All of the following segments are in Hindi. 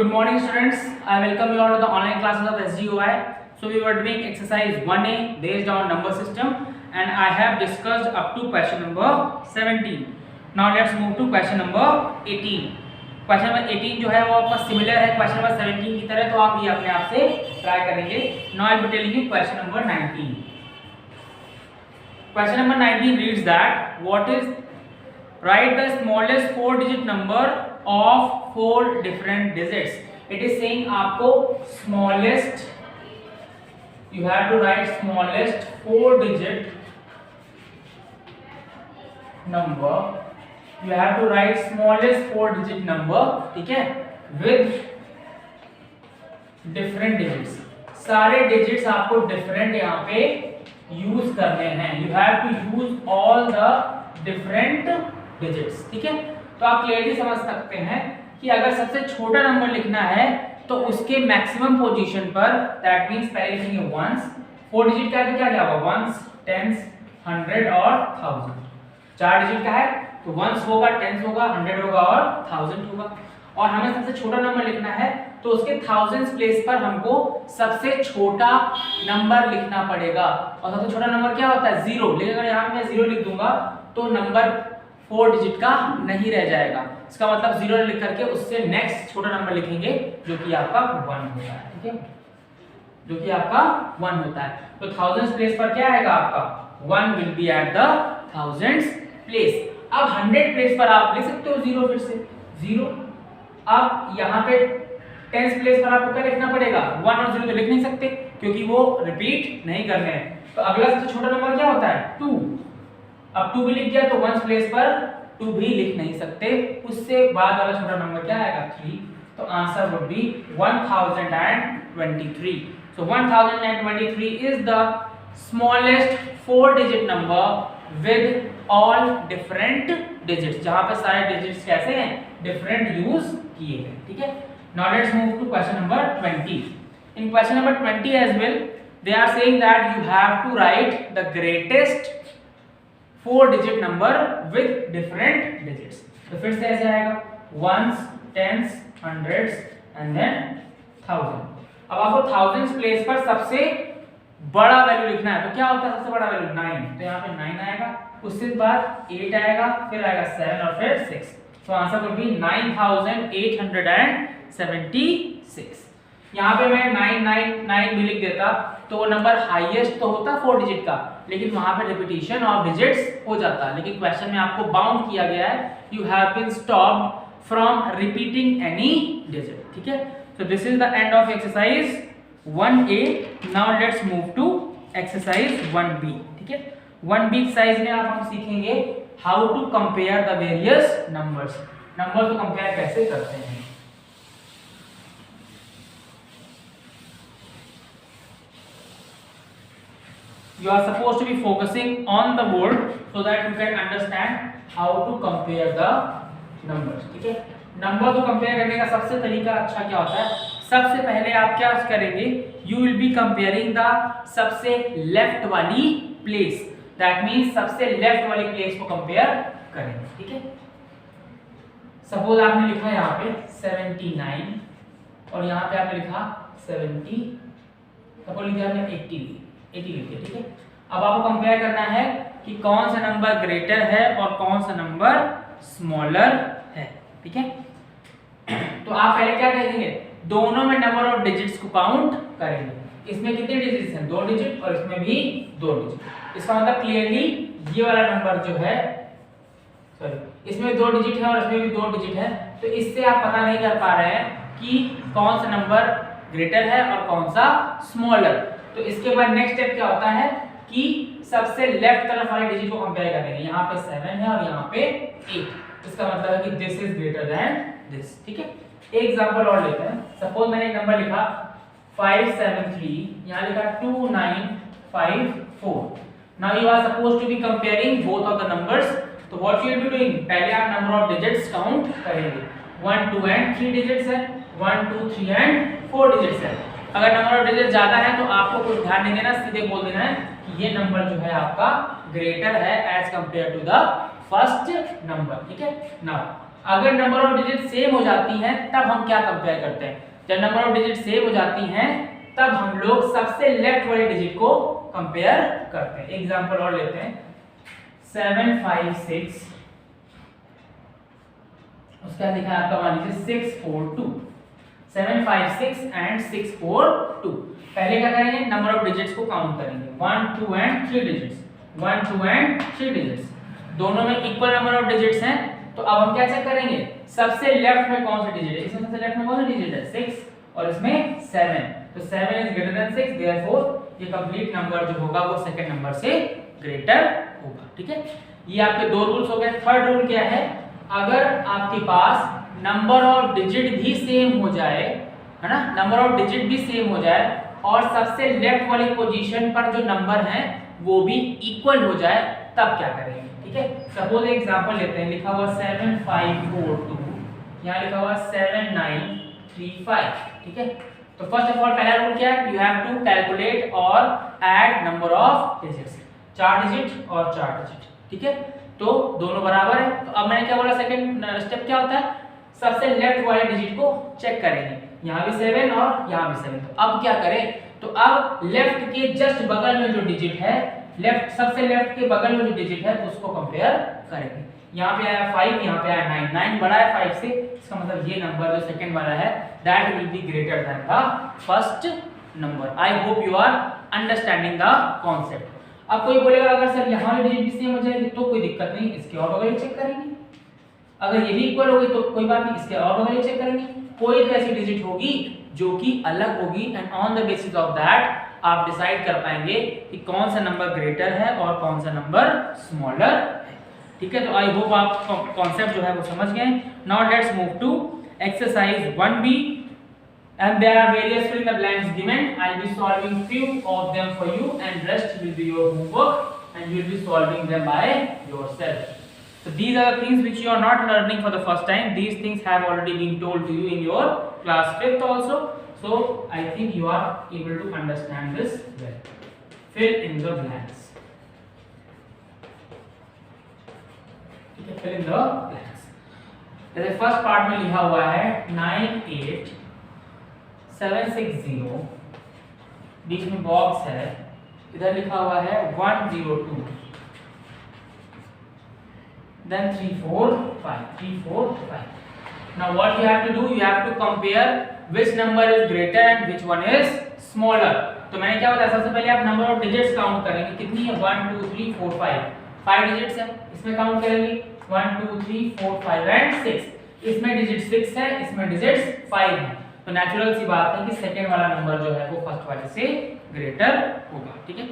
good morning students. I welcome you all to the online classes of SGUI. So we were doing exercise 1A based on number system and I have discussed up to question number 17. Now let's move to question number 18. Question number 18 जो है वो आपका सिमिलर है question number 17 की तरह, तो आप ये अपने आप से ट्राई करेंगे. Now I will be telling you question number 19. Question number 19 reads that what is write the smallest 4-digit number of 4 different digits. It is saying आपको smallest, you have to write smallest 4-digit number. You have to write smallest 4-digit number, ठीक है, with different digits. सारे digits आपको different यहाँ पे use करने हैं. You have to use all the different digits, ठीक है. तो आप क्लियरली समझ सकते हैं कि अगर सबसे छोटा नंबर लिखना है तो उसके मैक्सिमम पोजीशन पर, दैट मींस पहले लिखेंगे वंस. 4 डिजिट का क्या क्या होगा, वंस, टेंस, 100 और 1000. 4 डिजिट का है तो वंस होगा, टेंस होगा, 100 होगा और 1000 होगा. और हमें सबसे छोटा नंबर लिखना है तो उसके थाउजेंड्स प्लेस पर हमको सबसे छोटा नंबर लिखना पड़ेगा. और सबसे छोटा नंबर क्या होता है, 0. लेकिन अगर यहाँ मैं 0 लिख दूंगा तो नंबर 4 डिजिट का नहीं रह जाएगा. इसका मतलब 0 लिख करके उससे नेक्स्ट छोटा नंबर लिखेंगे जो कि आपका 1 होता है, ठीक है, जो कि आपका 1 होता है. तो थाउजेंड्स प्लेस पर क्या आएगा आपका 1 will be at the thousands place. अब 100 प्लेस पर आप लिख सकते हो 0, फिर से 0. अब यहाँ पे टेंस प्लेस पर आपको क्या लिखना पड़ेगा, 1 और 0 तो लिख नहीं सकते क्योंकि वो रिपीट नहीं करने हैं. तो अगला सबसे छोटा नंबर क्या होता है, 2. अब 2 भी लिख दिया तो वंस प्लेस पर 2 भी लिख नहीं सकते. उससे बाद वाला छोटा नंबर क्या आएगा, 3. तो answer would be 1023. So 1023 is the smallest 4-digit number with all different digits, जहां पे सारे डिजिट्स कैसे हैं, डिफरेंट यूज किए गए, ठीक है. Now let's move to question number 20. In question number 20 as well they are saying that you have to write the greatest 4-digit number with different digits. तो फिर से ऐसे आएगा ones, tens, hundreds and then thousand. अब आपको thousands प्लेस पर सबसे बड़ा वैल्यू लिखना है. तो क्या होता है सबसे बड़ा वैल्यू, 9. तो यहाँ पे 9 आएगा, उसके बाद 8 आएगा, फिर आएगा 7 और फिर 6. तो आंसर विल बी 9876. यहाँ पे मैं 999 भी लिख देता तो वो नंबर हाईएस्ट तो होता 4 डिजिट का, लेकिन वहां पे रिपीटिशन ऑफ डिजिट्स हो जाता. लेकिन क्वेश्चन में आपको बाउंड किया गया है, you have been stopped from repeating any digit, ठीक है. So this is the end of exercise 1A. Now let's move to exercise 1B, ठीक है. 1B एक्सरसाइज में आप हम सीखेंगे how to compare the various numbers. Number को कंपेयर कैसे करते हैं. You are supposed to be focusing on the board so that you can understand how to compare the numbers, ठीक है. नंबर को कंपेयर करने का सबसे तरीका अच्छा क्या होता है, सबसे पहले आप क्या करेंगे, you will be comparing the सबसे लेफ्ट वाली प्लेस, that means सबसे लेफ्ट वाली प्लेस को कंपेयर करेंगे, ठीक है. सपोज आपने लिखा यहाँ पे 79 और यहाँ पे आपने लिखा 70, सपोज लिखा आपने 80 लिखिए, ठीक है. अब आपको कंपेयर करना है कि कौन सा नंबर ग्रेटर है और कौन सा नंबर स्मॉलर है, ठीक है. तो आप पहले क्या करेंगे, दोनों में नंबर ऑफ डिजिट्स को काउंट करेंगे. इसमें कितने डिजिट्स हैं, 2 डिजिट और इसमें भी 2 डिजिट. इसका मतलब क्लियरली ये वाला नंबर जो है, सॉरी, इसमें 2 डिजिट है और इसमें भी 2 डिजिट है. तो इससे आप पता नहीं कर पा रहे हैं कि कौन सा नंबर ग्रेटर है और कौन सा स्मॉलर. तो इसके बाद नेक्स्ट स्टेप क्या होता है कि सबसे लेफ्ट तरफ वाले डिजिट को कंपेयर करेंगे. यहाँ पे 7 है और यहाँ पे 8. इसका मतलब है कि this is greater than this, ठीक है. एक एग्जांपल और लेते हैं. सपोज मैंने एक नंबर लिखा 573, यहाँ लिखा 2954. Now you are supposed to be comparing both of the numbers. तो what you will be doing, पहले आप नंबर ऑफ डिजिट्स काउंट करेंगे. 1 2 एंड 3 डिजिट्स है, 1 2 3 एंड 4 डिजिट्स है. अगर नंबर ऑफ डिजिट ज्यादा है तो आपको कुछ ध्यान नहीं देना, सीधे बोल देना है कि ये नंबर जो है आपका ग्रेटर है as compare to the first number, ठीक है. नाउ अगर नंबर ऑफ डिजिट सेम हो जाती हैं तब हम क्या कंपेयर करते हैं? जब नंबर ऑफ डिजिट सेम हो जाती हैं तब हम लोग सबसे लेफ्ट वाले डिजिट को कंपेयर करते हैं। एग्जांपल और लेते हैं 756, उसका लिखा है आपका मान लीजिए 642, 756 एंड 642। पहले क्या करेंगे? नंबर ऑफ डिजिट्स को काउंट करेंगे, 1 2 एंड 3 डिजिट्स, 1 2 एंड 3 डिजिट्स, दोनों में इक्वल नंबर ऑफ डिजिट्स हैं। तो अब हम क्या चेक करेंगे? सबसे लेफ्ट में कौन सा डिजिट है? इसमें सबसे लेफ्ट में कौन सा डिजिट है? 6 और इसमें 7, तो 7 इज ग्रेटर देन 6, देयरफॉर ये कंप्लीट नंबर जो होगा वो सेकंड नंबर से ग्रेटर होगा। ठीक है, ये आपके दो रूल्स हो गए। थर्ड रूल क्या है? अगर आपके पास नंबर ऑफ डिजिट भी सेम हो जाए, है ना, नंबर ऑफ डिजिट भी सेम हो जाए और सबसे लेफ्ट वाली पोजीशन पर जो नंबर हैं वो भी इक्वल हो जाए, तब क्या करेंगे? ठीक है, सपोज एग्जांपल लेते हैं, लिखा हुआ 7542, यहाँ लिखा हुआ 7935। ठीक है, तो फर्स्ट ऑफ ऑल पहला रूल क्या है? यू हैव टू कैलकुलेट और add number of digits, 4 digit और 4 डिजिट। ठीक है, तो दोनों बराबर है। तो अब मैंने क्या बोला? सेकंड स्टेप क्या होता है? सबसे लेफ्ट वाले डिजिट को चेक करेंगे, यहाँ भी 7 और यहाँ भी 7। तो अब क्या करें? तो अब लेफ्ट के जस्ट बगल में जो डिजिट है, लेफ्ट सबसे लेफ्ट के बगल में जो डिजिट है उसको कंपेयर करेंगे। यहाँ पे आया 5, यहाँ पे आया 9, 9 बड़ा है 5 से, इसका मतलब ये नंबर जो सेकंड वाला है that will be greater than the first number. I hope you are understanding the concept. अब कोई बोलेगा अगर सर यहाँ वाली डिजिट भी सेम हो जाएगी तो कोई दिक्कत नहीं, इसके और बगल चेक करेंगे। अगर ये भी इक्वल होगी तो कोई बात नहीं, इसके और बगल चेक करेंगे। कोई तो ऐसी डिजिट होगी जो कि अलग होगी and on the basis of that आप डिसाइड कर पाएंगे कि कौन सा नंबर ग्रेटर है और कौन सा नंबर स्मॉलर है। ठीक है, तो आई होप आप कॉन्सेप्ट जो है वो समझ गए। Now let's move to exercise 1B and there are various fill in the blanks given. I'll be solving few of them for you and rest will be your homework and you will be solving them by yourself. So these are the things which you are not learning for the first time. These things have already been told to you in your class 5th also. So I think you are able to understand this well. Fill in the blanks. ठीक है, fill in the blanks. जैसे फर्स्ट पार्ट में लिखा हुआ है 98760, बीच में बॉक्स है, इधर लिखा हुआ है 102, then 345. Now what you have to do? You have to compare which number is greater and which one is smaller. तो मैंने क्या बताया? सबसे पहले आप नंबर ऑफ डिजिट्स काउंट करेंगे, कितनी है? 1 2 3 4 5 डिजिट्स है, इसमें काउंट करेंगे 1 2 3 4 5 एंड 6। इसमें डिजिट 6 है, इसमें डिजिट्स 5 है, तो नेचुरल सी बात है कि सेकंड वाला नंबर जो है वो फर्स्ट वाले से ग्रेटर होगा। ठीक है,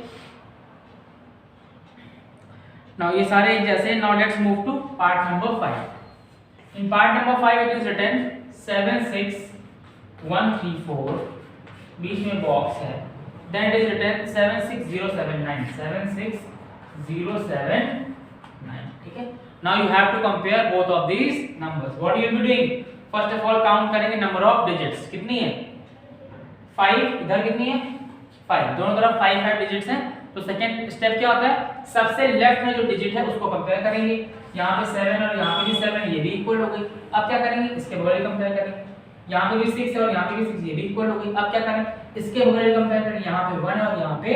नाउ ये सारे एक जैसे। Now let's move to part number 5। In part number 5 it is written 76134, बीच में बॉक्स है, देन इट इज रिटन 76079, 76079। ठीक है, now you have to compare both of these numbers. What you will be doing? First of all count करेंगे नंबर ऑफ डिजिट्स, कितनी है? 5, इधर कितनी है? 5, दोनों तरफ 5 डिजिट्स हैं। तो सेकंड स्टेप क्या होता है? सबसे लेफ्ट में जो डिजिट है उसको कंपेयर करेंगे, यहाँ पे 7 और यहाँ पे भी 7, ये भी इक्वल हो गई। अब क्या करेंगे? इसके बगल कंपेयर करेंगे, यहाँ पे भी 6 है और यहाँ पे भी 6, ये भी इक्वल हो गई। अब क्या करें? इसके बगल कंपेयर करें, यहाँ पे 1 और यहाँ पे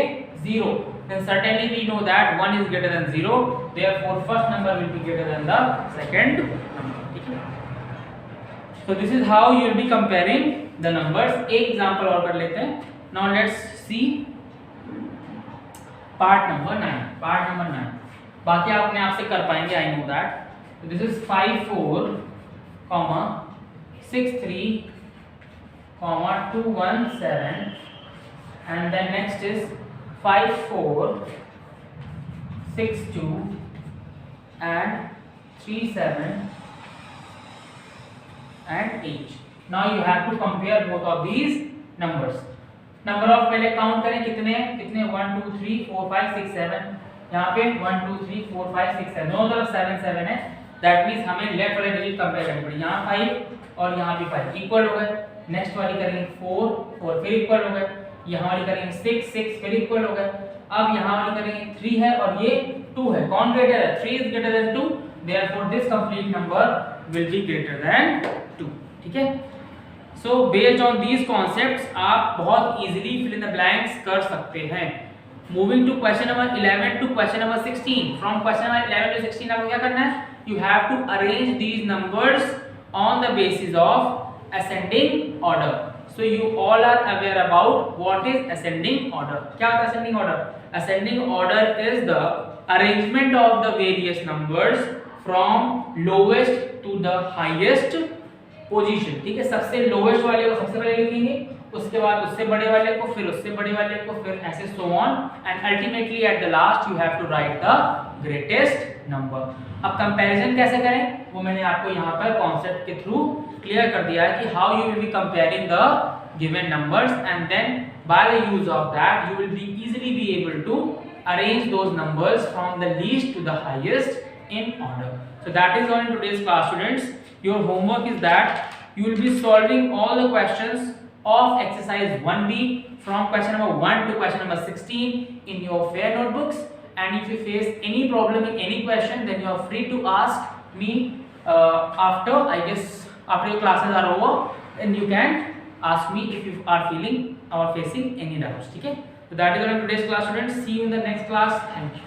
0, then certainly we know that 1 is greater than 0, therefore first number will be greater than the second number. ठीक है, so this is how you will be comparing the numbers. एक एग्जांपल और कर लेते हैं। now let's see part number 9. part number 9 बाकी आप अपने आप से कर पाएंगे, I know that. so this is 54, 63, 217 and then next is 5462 and 37 and 8. now you have to compare both of these numbers. Number of पहले काउंट करें, कितने 1 2 3 4 5 6 7, यहाँ पे 1 2 3 4 5 6 7, दोनों तरफ 7 7 है, दैट मींस हमें लेफ्ट वाले डिजिट कंपेयर करनी पड़ेगी। यहाँ 5 और यहाँ भी 5 इक्वल हो गए, नेक्स्ट वाली करेंगे 4 फिर इक्वल हो गए, यहाँ वाली करेंगे 6 फिर इक्वल हो गए। अब यहाँ वाली करेंगे 3 है और ये 2 है, कौन ग्रेटर है? 3 is greater than 2, therefore this complete number will be greater than 2. ठीक है, so based on these concepts आप बहुत easily fill in the blanks कर सकते हैं. Moving to question number 11 to question number 16. From question number 11 to 16 आपको क्या करना है? You have to arrange these numbers on the basis of ascending order. So you all are aware about what is ascending order. क्या होता है ascending order? Ascending order is the arrangement of the various numbers from lowest to the highest position. ठीक है, सबसे lowest वाले को सबसे पहले लिखेंगे, उसके बाद उससे बड़े वाले को, फिर उससे बड़े वाले को, फिर ऐसे so on, and ultimately at the last you have to write the greatest number. अब कंपैरिजन कैसे करें वो मैंने आपको यहाँ पर कॉन्सेप्ट के थ्रू क्लियर कर दिया है कि how you will be comparing the given numbers, and then by the use of that you will be easily be able to arrange those numbers from the least to the highest in order. So that is all in today's class, students. Your homework is that you will be solving all the questions of exercise 1B from question number 1 to question number 16 in your fair notebooks. And if you face any problem in any question, then you are free to ask me after your classes are over, then you can ask me if you are feeling or facing any doubts. Okay, so that is all in today's class, students. See you in the next class. Thank you.